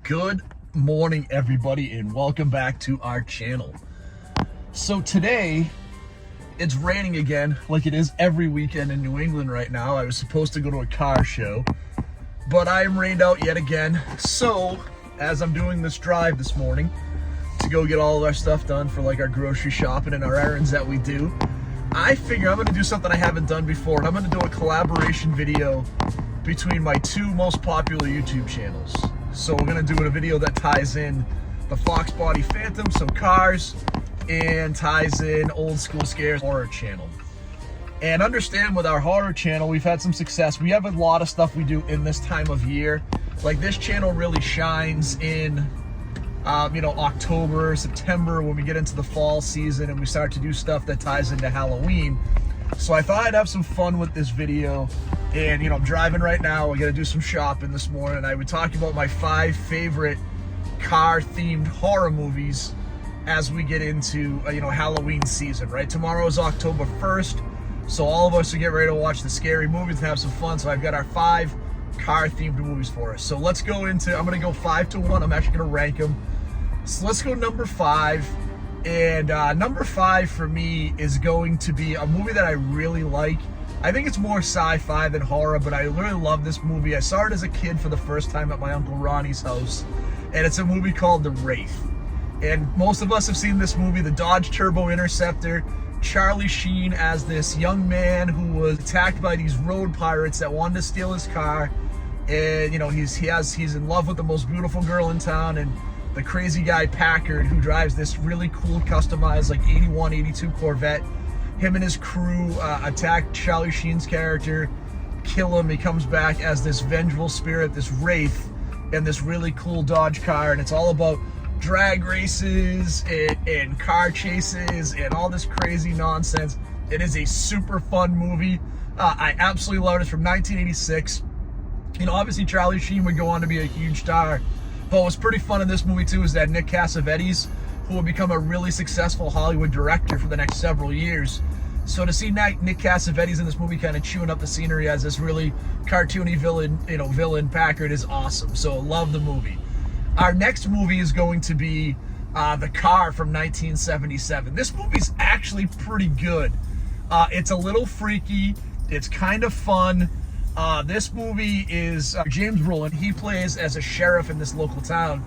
Good morning, everybody, and welcome back to our channel. So today, it's raining again, like it is every weekend in New England right now. I was supposed to go to a car show, but I am rained out yet again. So, as I'm doing this drive this morning to go get all of our stuff done for like our grocery shopping and our errands that we do, I figure I'm going to do something I haven't done before, and I'm going to do a collaboration video between my two most popular YouTube channels. So we're going to do a video that ties in the Fox Body Phantom, so cars, and ties in Old School Scares horror channel. And understand, with our horror channel, we've had some success. We have a lot of stuff we do in this time of year. Like, this channel really shines in October, September, when we get into the fall season and we start to do stuff that ties into Halloween. So I thought I'd have some fun with this video. And, I'm driving right now. I got to do some shopping this morning. I would talk about my 5 favorite car-themed horror movies as we get into, Halloween season, right? Tomorrow is October 1st, so all of us will get ready to watch the scary movies and have some fun. So I've got our 5 car-themed movies for us. So let's go into, I'm going to go 5 to 1. I'm actually going to rank them. So let's go number 5. And number 5 for me is going to be a movie that I really like. I think it's more sci-fi than horror, but I really love this movie. I saw it as a kid for the first time at my Uncle Ronnie's house, and it's a movie called The Wraith. And most of us have seen this movie, the Dodge Turbo Interceptor. Charlie Sheen as this young man who was attacked by these road pirates that wanted to steal his car. And, he's in love with the most beautiful girl in town, and the crazy guy Packard, who drives this really cool customized like 81, 82 Corvette. Him and his crew attack Charlie Sheen's character, kill him. He comes back as this vengeful spirit, this wraith, in this really cool Dodge car, and it's all about drag races and car chases and all this crazy nonsense. It is a super fun movie. I absolutely love it. It's from 1986. Obviously Charlie Sheen would go on to be a huge star, but what's pretty fun in this movie too is that Nick Cassavetes, who will become a really successful Hollywood director for the next several years. So to see Nick Cassavetes in this movie kind of chewing up the scenery as this really cartoony villain Packard is awesome. So love the movie. Our next movie is going to be The Car from 1977. This movie's actually pretty good. It's a little freaky. It's kind of fun. This movie is James Brolin. He plays as a sheriff in this local town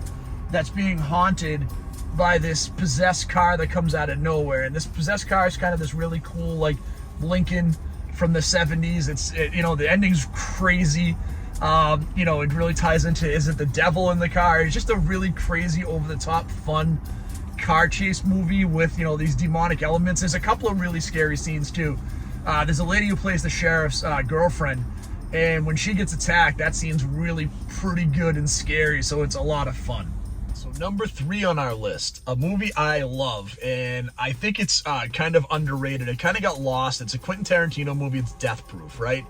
that's being haunted by this possessed car that comes out of nowhere. And this possessed car is kind of this really cool, like, Lincoln from the 70s. The ending's crazy. It really ties into, is it the devil in the car? It's just a really crazy, over-the-top, fun car chase movie with, these demonic elements. There's a couple of really scary scenes, too. There's a lady who plays the sheriff's girlfriend, and when she gets attacked, that scene's really pretty good and scary, so it's a lot of fun. So number 3 on our list, a movie I love, and I think it's kind of underrated. It kind of got lost. It's a Quentin Tarantino movie. It's Death Proof, right?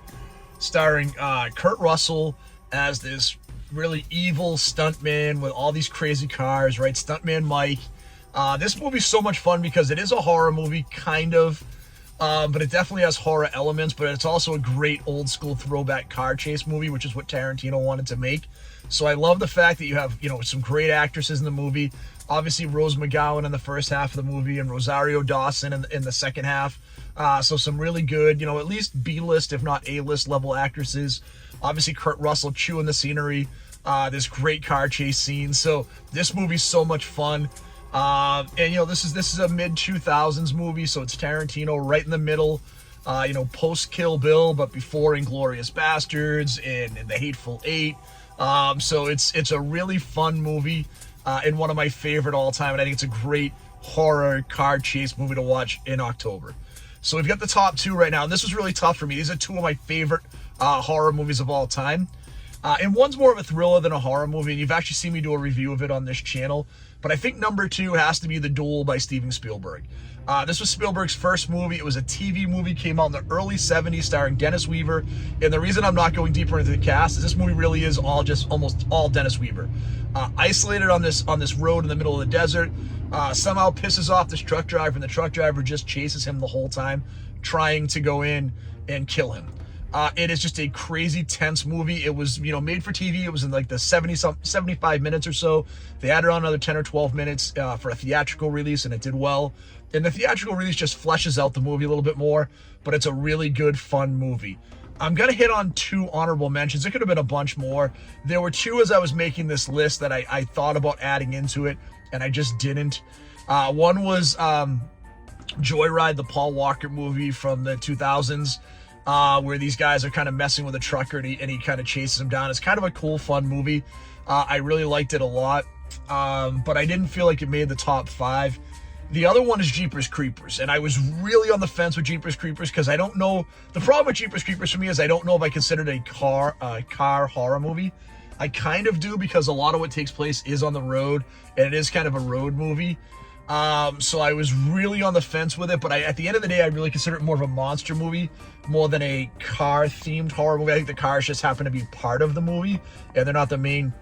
Starring Kurt Russell as this really evil stuntman with all these crazy cars, right? Stuntman Mike. This movie's so much fun because it is a horror movie, kind of, but it definitely has horror elements, but it's also a great old school throwback car chase movie, which is what Tarantino wanted to make. So I love the fact that you have, some great actresses in the movie. Obviously, Rose McGowan in the first half of the movie and Rosario Dawson in the second half. So some really good, at least B-list, if not A-list level actresses. Obviously, Kurt Russell chewing the scenery. This great car chase scene. So this movie's so much fun. And this is a mid-2000s movie, so it's Tarantino right in the middle. Post Kill Bill, but before Inglourious Bastards and The Hateful Eight. So it's a really fun movie, and one of my favorite all time, and I think it's a great horror car chase movie to watch in October. So we've got the top 2 right now, and this was really tough for me. These are 2 of my favorite horror movies of all time. And one's more of a thriller than a horror movie, and you've actually seen me do a review of it on this channel. But I think number 2 has to be The Duel by Steven Spielberg. This was Spielberg's first movie. It was a TV movie, came out in the early 70s, starring Dennis Weaver. And the reason I'm not going deeper into the cast is this movie really is almost all Dennis Weaver. Isolated on this road in the middle of the desert, somehow pisses off this truck driver, and the truck driver just chases him the whole time, trying to go in and kill him. It is just a crazy tense movie. It was, made for TV. It was in like the 75 minutes or so. They added on another 10 or 12 minutes for a theatrical release, and it did well. And the theatrical release just fleshes out the movie a little bit more, but it's a really good, fun movie. I'm going to hit on 2 honorable mentions. There could have been a bunch more. There were 2 as I was making this list that I thought about adding into it, and I just didn't. One was Joyride, the Paul Walker movie from the 2000s. Where these guys are kind of messing with a trucker and he kind of chases him down. It's kind of a cool, fun movie. I really liked it a lot, but I didn't feel like it made the top 5. The other one is Jeepers Creepers, and I was really on the fence with Jeepers Creepers because I don't know. The problem with Jeepers Creepers for me is I don't know if I consider it a car horror movie. I kind of do because a lot of what takes place is on the road, and it is kind of a road movie. So I was really on the fence with it, but at the end of the day, I really consider it more of a monster movie more than a car-themed horror movie. I think the cars just happen to be part of the movie, and they're not the main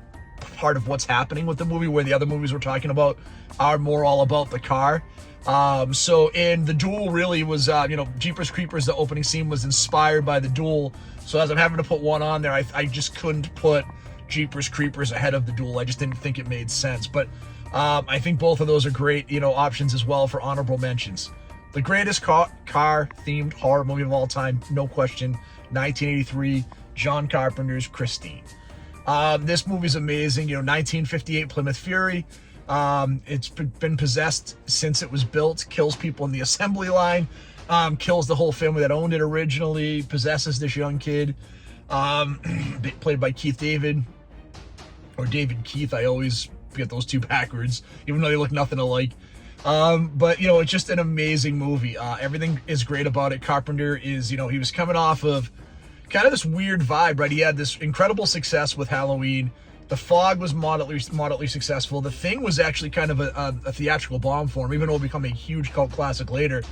part of what's happening with the movie, where the other movies we're talking about are more all about the car. So in The Duel really was, Jeepers Creepers, the opening scene was inspired by The Duel. So as I'm having to put one on there, I just couldn't put Jeepers Creepers ahead of The Duel. I just didn't think it made sense. But I think both of those are great, options as well for honorable mentions. The greatest car-themed horror movie of all time, no question, 1983, John Carpenter's Christine. This movie's amazing. 1958 Plymouth Fury. It's been possessed since it was built, kills people in the assembly line, kills the whole family that owned it originally, possesses this young kid, played by Keith David, or David Keith. I always get those 2 backwards, even though they look nothing alike. But it's just an amazing movie. Everything is great about it. Carpenter is, he was coming off of kind of this weird vibe, right? He had this incredible success with Halloween. The Fog was moderately successful. The Thing was actually kind of a theatrical bomb for him, even though it became a huge cult classic later.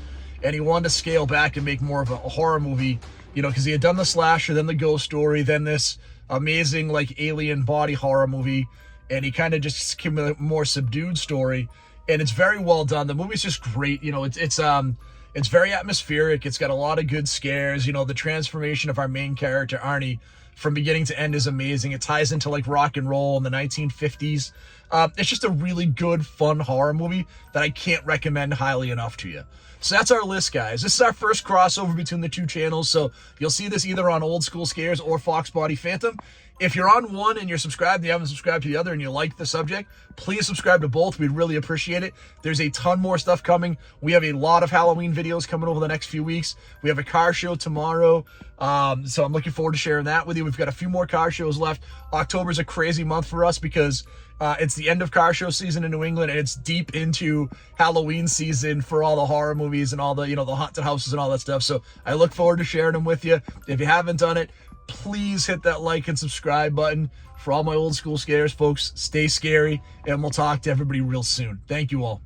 And he wanted to scale back and make more of a horror movie, because he had done the slasher, then the ghost story, then this amazing like alien body horror movie. And he kind of just came with a more subdued story, and it's very well done. The movie's just great. It's very atmospheric. It's got a lot of good scares. The transformation of our main character, Arnie, from beginning to end is amazing. It ties into like rock and roll in the 1950s. It's just a really good, fun horror movie that I can't recommend highly enough to you. So that's our list, guys. This is our first crossover between the 2 channels, so you'll see this either on Old School Scares or Fox Body Phantom. If you're on one and you're subscribed and you haven't subscribed to the other and you like the subject, please subscribe to both. We'd really appreciate it. There's a ton more stuff coming. We have a lot of Halloween videos coming over the next few weeks. We have a car show tomorrow, so I'm looking forward to sharing that with you. We've got a few more car shows left. October's a crazy month for us because it's the end of car show season in New England, and it's deep into Halloween season for all the horror movies and all the, the haunted houses and all that stuff. So I look forward to sharing them with you. If you haven't done it, please hit that like and subscribe button. For all my Old School Scares folks, stay scary, and we'll talk to everybody real soon. Thank you all.